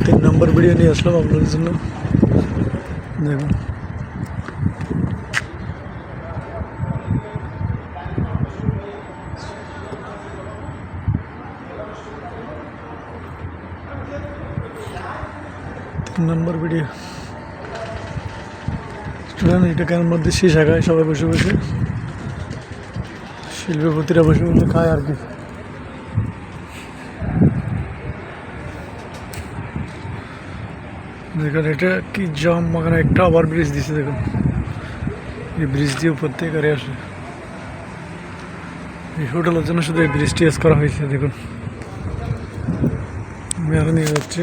তিন নম্বর ভিডিও নিয়ে আসলাম আপনাদের জন্য। দেখুন তিন নম্বর ভিডিও স্টুডেন্ট এটাকার মধ্যে শীষ আঁকায় সবাই বসে বসে, শিল্পপতিরা বসে বসে খায় আর কি। দেখুন এটা কি জাম, ওখানে একটা ওভার ব্রিজ দিছে। দেখুন এই ব্রিজ দিয়ে উপর থেকে গাড়ি আসে। এই হোটেলের জন্য শুধু এই ব্রিজটি ইউজ করা হয়েছে। দেখুন আমি আরো নিয়ে যাচ্ছি।